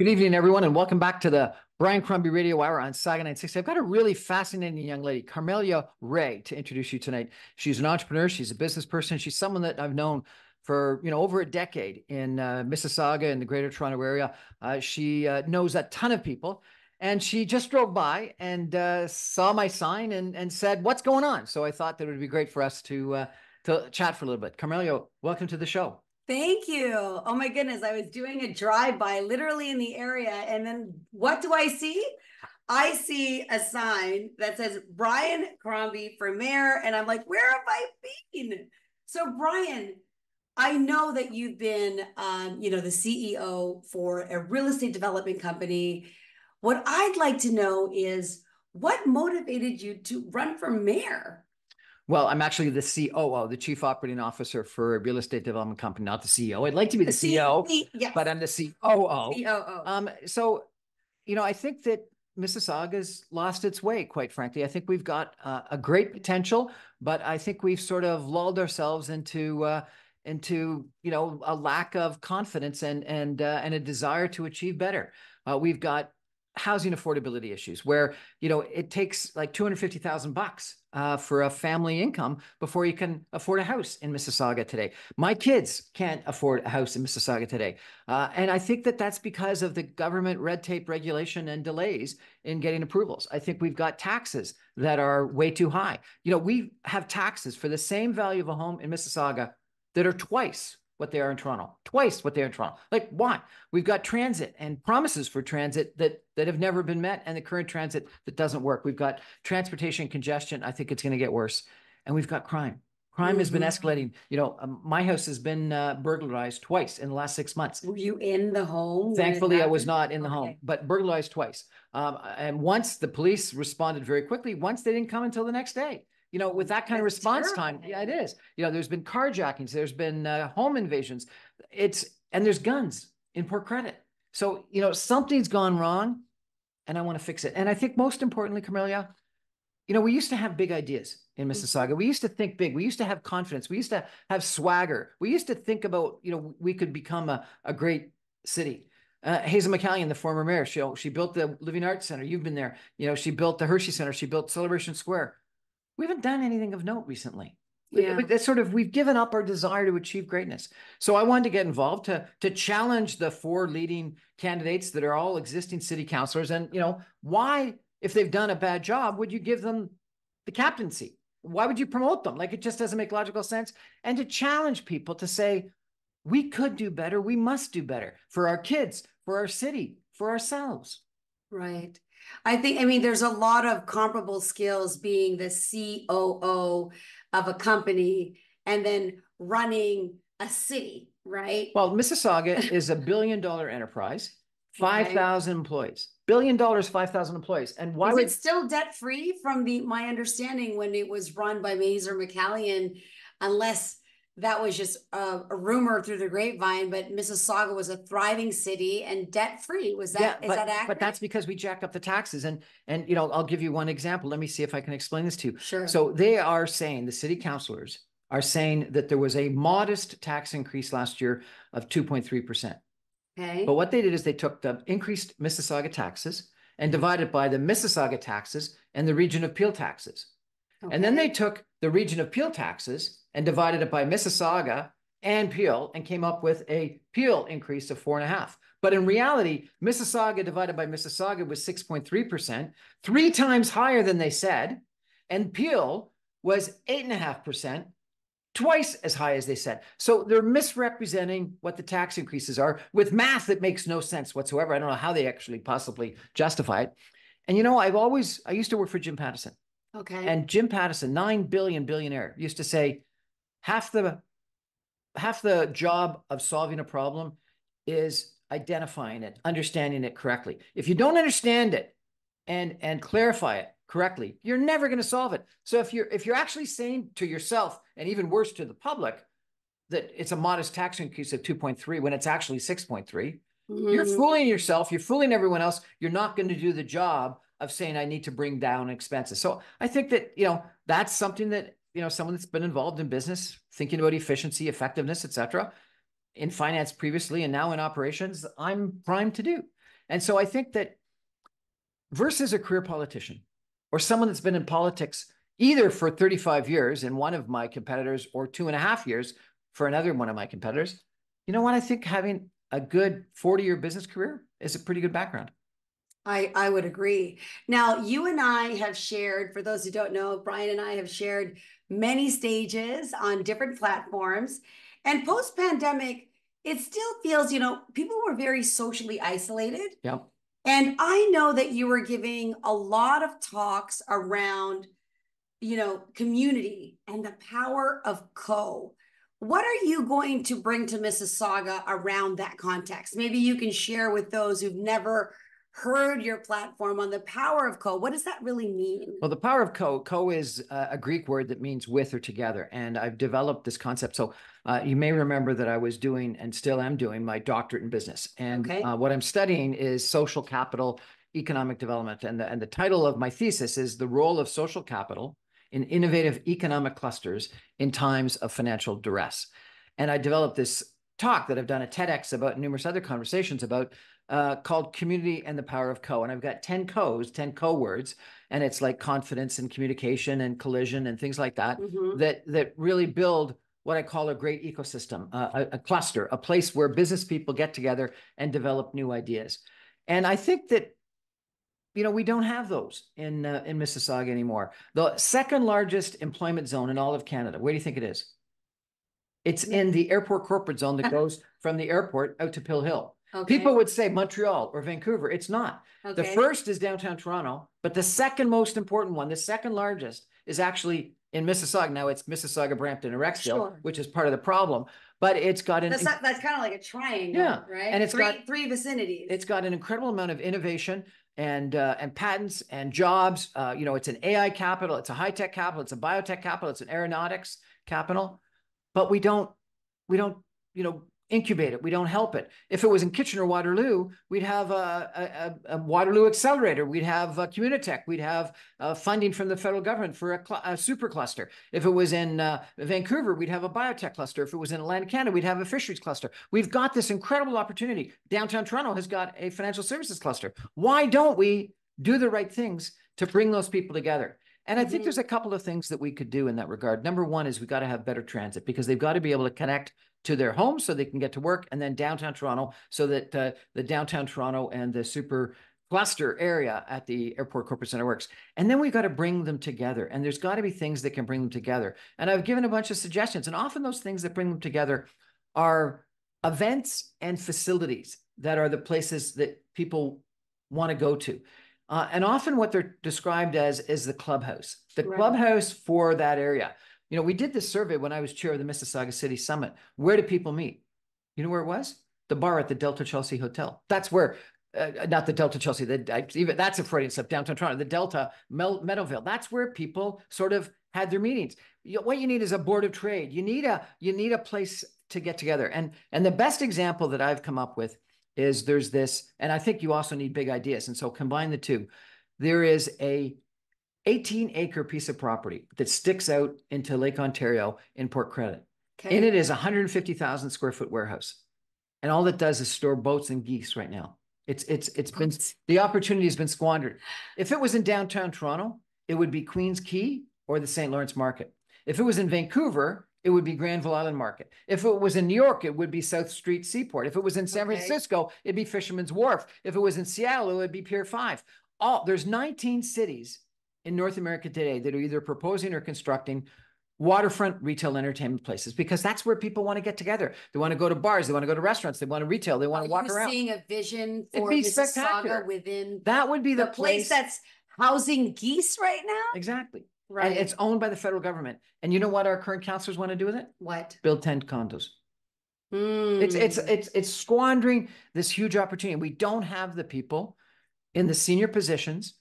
Good evening, everyone, and welcome back to the Brian Crombie Radio Hour on Saga 960. I've got a really fascinating young lady, Carmelia Ray, to introduce you tonight. She's an entrepreneur. She's a business person. She's someone that I've known for over a decade in Mississauga and the Greater Toronto area. She knows a ton of people, and she just drove by and saw my sign and said, "What's going on?" So I thought that it would be great for us to chat for a little bit. Carmelia, welcome to the show. Thank you. Oh my goodness. I was doing a drive-by literally in the area. And then what do I see? I see a sign that says Brian Crombie for mayor. And I'm like, where have I been? So Brian, I know that you've been, the CEO for a real estate development company. What I'd like to know is what motivated you to run for mayor? Well, I'm actually the COO, the Chief Operating Officer for a real estate development company, not the CEO. I'd like to be the CEO, yes. but I'm the COO. COO. I think that Mississauga's lost its way, quite frankly. I think we've got a great potential, but I think we've sort of lulled ourselves into a lack of confidence and a desire to achieve better. We've got housing affordability issues where it takes like $250,000 for a family income before you can afford a house in Mississauga today. My kids can't afford a house in Mississauga today, and I think that that's because of the government red tape, regulation, and delays in getting approvals. I think we've got taxes that are way too high. We have taxes for the same value of a home in Mississauga that are twice what they are in Toronto, twice what they are in Toronto. Like, why? We've got transit and promises for transit that have never been met, and the current transit that doesn't work. We've got transportation congestion. I think it's going to get worse. And we've got crime. Crime has been escalating. My house has been burglarized twice in the last 6 months. Were you in the home? Thankfully, I was not in the home, but burglarized twice. And once the police responded very quickly, once they didn't come until the next day. With that kind of response time, yeah, it is. There's been carjackings, there's been home invasions, and there's guns in Port Credit. So, something's gone wrong, and I want to fix it. And I think most importantly, Carmelia, we used to have big ideas in Mississauga. We used to think big. We used to have confidence. We used to have swagger. We used to think about, we could become a great city. Hazel McCallion, the former mayor, she built the Living Arts Center. You've been there. She built the Hershey Center. She built Celebration Square. We haven't done anything of note recently. Yeah. That's we've given up our desire to achieve greatness. So I wanted to get involved to challenge the four leading candidates that are all existing city councillors. And, why, if they've done a bad job, would you give them the captaincy? Why would you promote them? Like, it just doesn't make logical sense. And to challenge people to say, we could do better. We must do better for our kids, for our city, for ourselves. Right. I think, there's a lot of comparable skills being the COO of a company and then running a city, right? Well, Mississauga is a $1 billion enterprise, 5,000 employees. $1 billion, 5,000 employees. And why is it still debt-free from my understanding when it was run by Mazer McCallion, unless that was just a rumor through the grapevine, but Mississauga was a thriving city and debt-free. Is that accurate? But that's because we jacked up the taxes. And I'll give you one example. Let me see if I can explain this to you. Sure. So they are saying, the city councillors are saying that there was a modest tax increase last year of 2.3%. Okay. But what they did is they took the increased Mississauga taxes and divided by the Mississauga taxes and the Region of Peel taxes. Okay. And then they took the Region of Peel taxes and divided it by Mississauga and Peel and came up with a Peel increase of 4.5%. But in reality, Mississauga divided by Mississauga was 6.3%, 3 times higher than they said. And Peel was 8.5%, twice as high as they said. So they're misrepresenting what the tax increases are with math that makes no sense whatsoever. I don't know how they actually possibly justify it. And I used to work for Jim Pattison. Okay. And Jim Pattison, $9 billion billionaire, used to say, half the job of solving a problem is identifying it, understanding it correctly. If you don't understand it and clarify it correctly, you're never going to solve it. So if you're actually saying to yourself, and even worse to the public, that it's a modest tax increase of 2.3 when it's actually 6.3, you're fooling yourself, you're fooling everyone else. You're not going to do the job of saying, I need to bring down expenses. So I think that, that's something that, someone that's been involved in business, thinking about efficiency, effectiveness, et cetera, in finance previously and now in operations, I'm primed to do. And so I think that versus a career politician or someone that's been in politics either for 35 years in one of my competitors or 2.5 years for another one of my competitors, you know what? I think having a good 40-year business career is a pretty good background. I would agree. Now, you and I have shared, for those who don't know, Brian and I have shared many stages on different platforms. And post-pandemic, it still feels, people were very socially isolated. Yeah. And I know that you were giving a lot of talks around, community and the power of co. What are you going to bring to Mississauga around that context? Maybe you can share with those who've never heard your platform on the power of co. What does that really mean? Well, the power of co is a Greek word that means with or together. And I've developed this concept. So you may remember that I was doing and still am doing my doctorate in business. And what I'm studying is social capital, economic development. And the title of my thesis is The Role of Social Capital in Innovative Economic Clusters in Times of Financial Duress. And I developed this talk that I've done at TEDx about, numerous other conversations about, called Community and the Power of Co. And I've got 10 co words, and it's like confidence and communication and collision and things like that, that really build what I call a great ecosystem, a cluster, a place where business people get together and develop new ideas. And I think that, we don't have those in Mississauga anymore. The second largest employment zone in all of Canada, where do you think it is? It's in the airport corporate zone that goes from the airport out to Pill Hill. Okay. People would say Montreal or Vancouver. It's not. Okay. The first is downtown Toronto, but the second most important one, the second largest, is actually in Mississauga. Now it's Mississauga, Brampton, and Rexdale, which is part of the problem. But it's got that's kind of like a triangle, right? And it's got three vicinities. It's got an incredible amount of innovation and patents and jobs. It's an AI capital, it's a high-tech capital, it's a biotech capital, it's an aeronautics capital. But we don't, incubate it. We don't help it. If it was in Kitchener-Waterloo, we'd have a Waterloo accelerator. We'd have Communitech. We'd have funding from the federal government for a super cluster. If it was in Vancouver, we'd have a biotech cluster. If it was in Atlantic Canada, we'd have a fisheries cluster. We've got this incredible opportunity. Downtown Toronto has got a financial services cluster. Why don't we do the right things to bring those people together? And I think there's a couple of things that we could do in that regard. Number one is we got to have better transit, because they've got to be able to connect to their homes so they can get to work, and then downtown Toronto so that the downtown Toronto and the super cluster area at the Airport Corporate Center works. And then we've got to bring them together, and there's got to be things that can bring them together. And I've given a bunch of suggestions, and often those things that bring them together are events and facilities that are the places that people want to go to. And often what they're described as is the clubhouse, clubhouse for that area. We did this survey when I was chair of the Mississauga City Summit. Where do people meet? You know where it was? The bar at the Delta Chelsea Hotel. That's where, not the Delta Chelsea, that's a Freudian stuff, downtown Toronto, the Delta Meadowvale. That's where people sort of had their meetings. What you need is a board of trade. You need a place to get together. And the best example that I've come up with is there's this, and I think you also need big ideas. And so combine the two. There is a 18-acre piece of property that sticks out into Lake Ontario in Port Credit. Okay. In it is a 150,000 square foot warehouse. And all it does is store boats and geese right now. It's been, the opportunity has been squandered. If it was in downtown Toronto, it would be Queens Quay or the St. Lawrence Market. If it was in Vancouver, it would be Granville Island Market. If it was in New York, it would be South Street Seaport. If it was in San Francisco, it'd be Fisherman's Wharf. If it was in Seattle, it would be Pier 5. There's 19 cities in North America today that are either proposing or constructing waterfront retail entertainment places, because that's where people want to get together. They want to go to bars, they want to go to restaurants, they want to retail, they want to walk around. Seeing a vision for Mississauga within that would be the place that's housing geese right now? Exactly. Right. And it's owned by the federal government. And you know what our current councillors want to do with it? What? Build 10 condos. It's squandering this huge opportunity. We don't have the people in the senior positions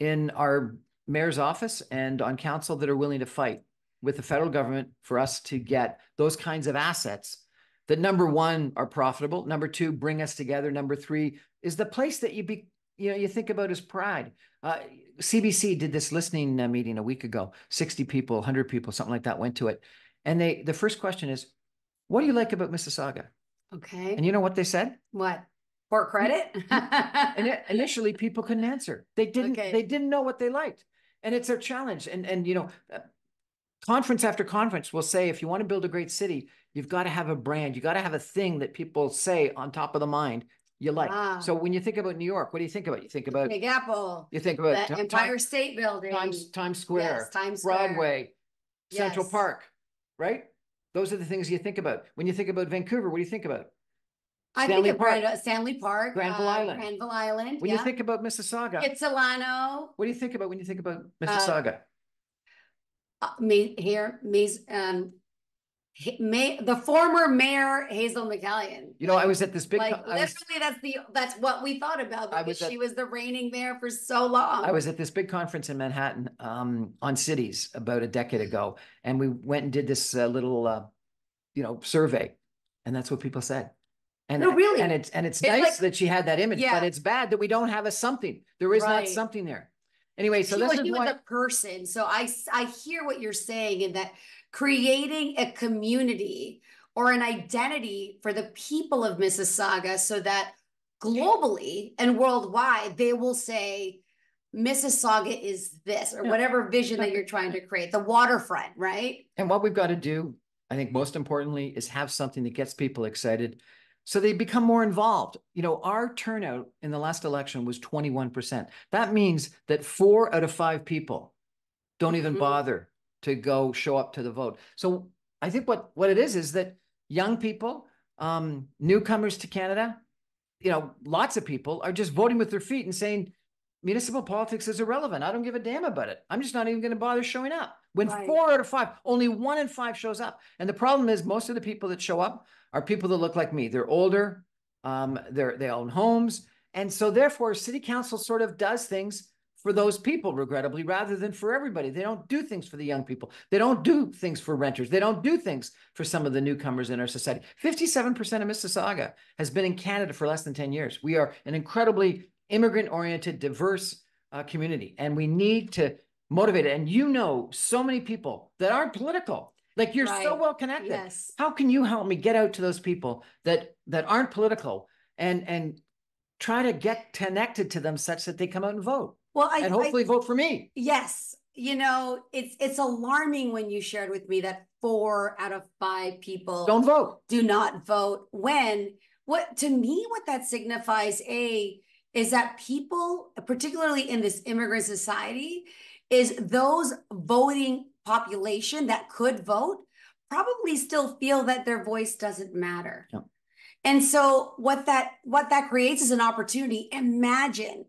in our mayor's office and on council that are willing to fight with the federal government for us to get those kinds of assets that, number one, are profitable. Number two, bring us together. Number three, is the place that you think about as pride. CBC did this listening meeting a week ago. 60 people, 100 people, something like that went to it. And the first question is, what do you like about Mississauga? Okay. And you know what they said? What? For credit? And initially people couldn't answer. They didn't know what they liked. And it's a challenge. And you know, conference after conference will say, if you want to build a great city, you've got to have a brand. You got to have a thing that people say on top of the mind you like. Ah. So when you think about New York, what do you think about? You think about Big Apple. You think about the Empire State Building. Times Square. Yes, Times Square. Broadway. Central Yes. Park. Right? Those are the things you think about. When you think about Vancouver, what do you think about? Stanley Park. Stanley Park. Granville Island. Granville Island. When you think about Mississauga. Kitsilano. What do you think about when you think about Mississauga? The former mayor Hazel McCallion. You know, I was at this big. Literally, that's what we thought about, because she was the reigning mayor for so long. I was at this big conference in Manhattan on cities about a decade ago, and we went and did this little, survey, and that's what people said. And no, really, and it's nice that she had that image, but it's bad that we don't have a something. There is not something there. Anyway, so she was a person. So I hear what you're saying, in that creating a community or an identity for the people of Mississauga, so that globally and worldwide they will say Mississauga is this, or whatever vision that you're trying to create, the waterfront, right? And what we've got to do, I think most importantly, is have something that gets people excited, so they become more involved. You know, our turnout in the last election was 21%. That means that 4 out of 5 people don't even bother to go show up to the vote. So I think what it is that young people, newcomers to Canada, lots of people are just voting with their feet and saying, municipal politics is irrelevant. I don't give a damn about it. I'm just not even going to bother showing up. When 4 out of 5, only 1 in 5 shows up. And the problem is, most of the people that show up are people that look like me. They're older, they own homes. And so therefore, city council sort of does things for those people, regrettably, rather than for everybody. They don't do things for the young people. They don't do things for renters. They don't do things for some of the newcomers in our society. 57% of Mississauga has been in Canada for less than 10 years. We are an incredibly immigrant-oriented, diverse community, and we need to motivate it. And so many people that aren't political, like you're so well connected. Yes. How can you help me get out to those people that aren't political and try to get connected to them such that they come out and vote? Well, and hopefully vote for me. Yes. It's alarming when you shared with me that 4 out of 5 people don't vote, do not vote. What that signifies, is that people, particularly in this immigrant society, is those voting population that could vote probably still feel that their voice doesn't matter. Yep. And so what that creates is an opportunity. Imagine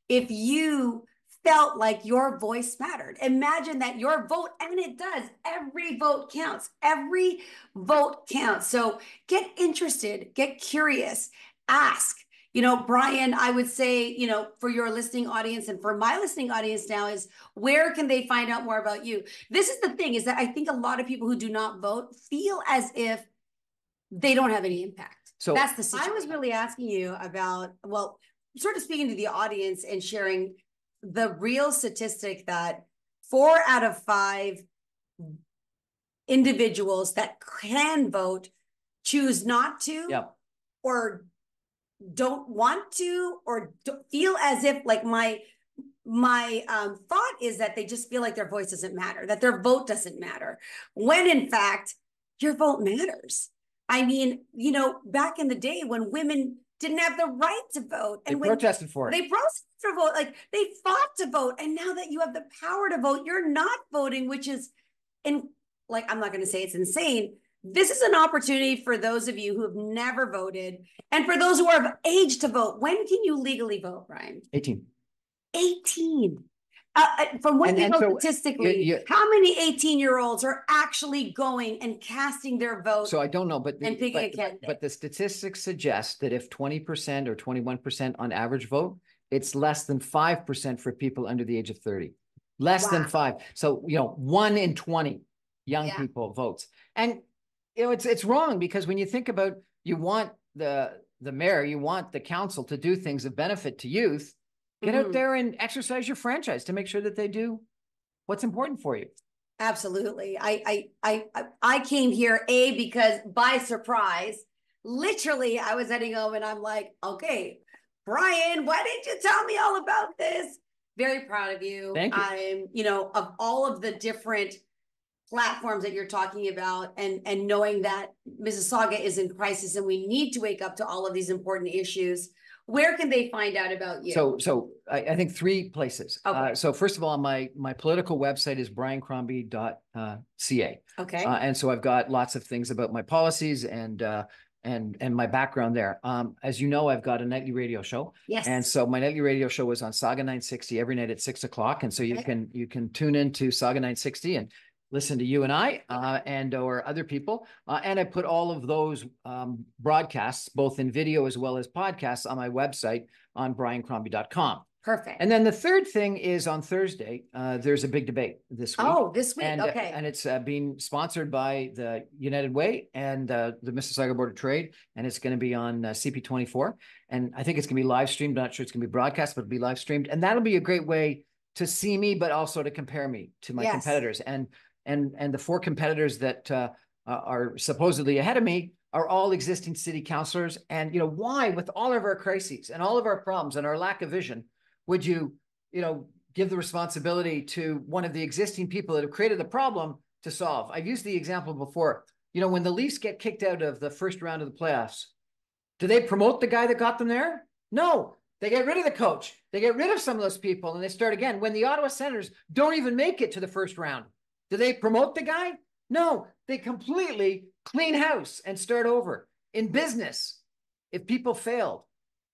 if you felt like your voice mattered. Imagine that your vote, and it does, every vote counts. Every vote counts. So get interested, get curious, ask. Brian, I would say, for your listening audience and for my listening audience now, is where can they find out more about you? This is the thing, is that I think a lot of people who do not vote feel as if they don't have any impact. So that's the situation. I was really asking you about, sort of speaking to the audience and sharing the real statistic that 4 out of 5 individuals that can vote choose not to, or don't want to, or feel as if, like, my thought is that they just feel like their voice doesn't matter, that their vote doesn't matter, when in fact your vote matters. I mean, back in the day when women didn't have the right to vote, and they protested for it. They protested for vote, like they fought to vote, and now that you have the power to vote, you're not voting, which is, I'm not going to say it's insane. This is an opportunity for those of you who have never voted, and for those who are of age to vote. When can you legally vote, Brian? 18. 18. From what you know statistically, how many 18-year-olds are actually going and casting their vote? So I don't know, but picking a candidate. But the statistics suggest that if 20% or 21% on average vote, it's less than 5% for people under the age of 30. Less than 5. So 1 in 20 young people votes. And it's wrong, because when you think about, you want the mayor, you want the council to do things of benefit to youth. Get out there and exercise your franchise to make sure that they do what's important for you. Absolutely. I came here, because by surprise, literally, I was heading home and I'm like, okay, Brian, why didn't you tell me all about this? Very proud of you. Thank you. I'm, of all of the different platforms that you're talking about, and knowing that Mississauga is in crisis and we need to wake up to all of these important issues. Where can they find out about you? So I think 3 places. Okay. So first of all, my political website is briancrombie.ca. Okay. And so I've got lots of things about my policies and my background there. As you know, I've got a nightly radio show. Yes. And so my nightly radio show is on Saga 960 every night at 6 o'clock. And so you can tune into Saga 960 and listen to you and I and or other people. And I put all of those broadcasts, both in video as well as podcasts, on my website on briancrombie.com. Perfect. And then the third thing is on Thursday, there's a big debate this week. Oh, this week. And, okay. And it's being sponsored by the United Way and the Mississauga Board of Trade. And it's going to be on CP24. And I think it's going to be live streamed. I'm not sure it's going to be broadcast, but it'll be live streamed. And that'll be a great way to see me, but also to compare me to my competitors. And the 4 competitors that are supposedly ahead of me are all existing city councillors. And, why, with all of our crises and all of our problems and our lack of vision, would you, give the responsibility to one of the existing people that have created the problem to solve? I've used the example before. When the Leafs get kicked out of the first round of the playoffs, do they promote the guy that got them there? No. They get rid of the coach. They get rid of some of those people and they start again. When the Ottawa Senators don't even make it to the first round, do they promote the guy? No, they completely clean house and start over. In business, if people failed,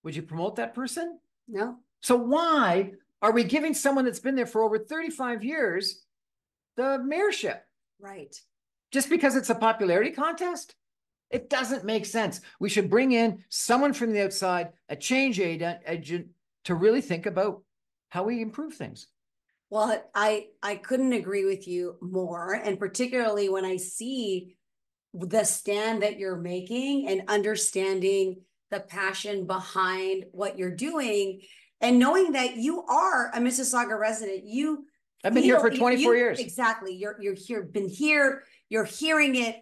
would you promote that person? No. So why are we giving someone that's been there for over 35 years the mayorship? Right. Just because it's a popularity contest? It doesn't make sense. We should bring in someone from the outside, a change agent, to really think about how we improve things. Well, I couldn't agree with you more. And particularly when I see the stand that you're making and understanding the passion behind what you're doing and knowing that you are a Mississauga resident. I've been here for 24 years. Exactly. You're here, been here, you're hearing it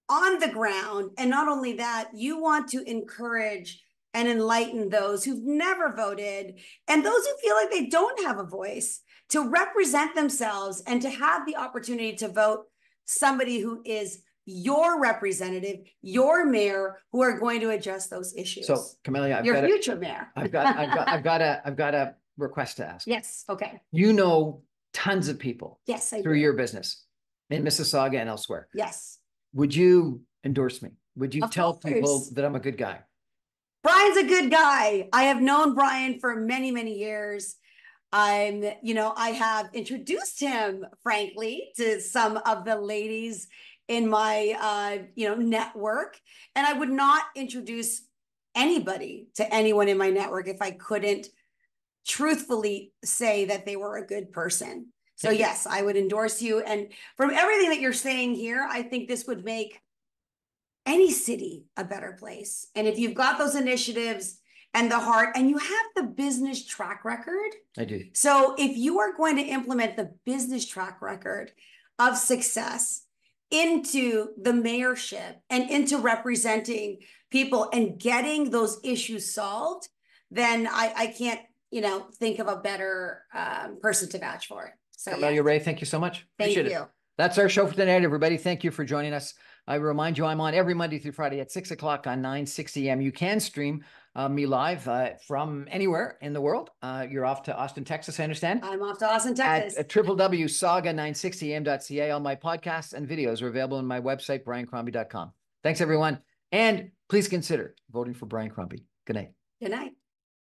on the ground. And not only that, you want to encourage and enlighten those who've never voted and those who feel like they don't have a voice to represent themselves and to have the opportunity to vote somebody who is your representative, your mayor, who are going to address those issues. So, Carmelia, your future mayor. I've got a request to ask. Yes. Okay. Tons of people. Yes, I through do. your business in Mississauga and elsewhere. Yes. Would you endorse me? Would you tell course. people that I'm a good guy? Brian's a good guy. I have known Brian for many, many years. I have introduced him, frankly, to some of the ladies in my, network. And I would not introduce anybody to anyone in my network if I couldn't truthfully say that they were a good person. So yes, I would endorse you. And from everything that you're saying here, I think this would make any city a better place. And if you've got those initiatives and the heart, and you have the business track record. I do. So if you are going to implement the business track record of success into the mayorship and into representing people and getting those issues solved, then I can't, think of a better person to vouch for it. So Carmelia Ray, thank you so much. Appreciate Thank you. It. That's our show for tonight, everybody. Thank you for joining us. I remind you, I'm on every Monday through Friday at 6 o'clock on 960 AM. You can stream me live from anywhere in the world. You're off to Austin, Texas, I understand. I'm off to Austin, Texas. At www.saga960am.ca. All my podcasts and videos are available on my website, briancrombie.com. Thanks, everyone. And please consider voting for Brian Crombie. Good night. Good night.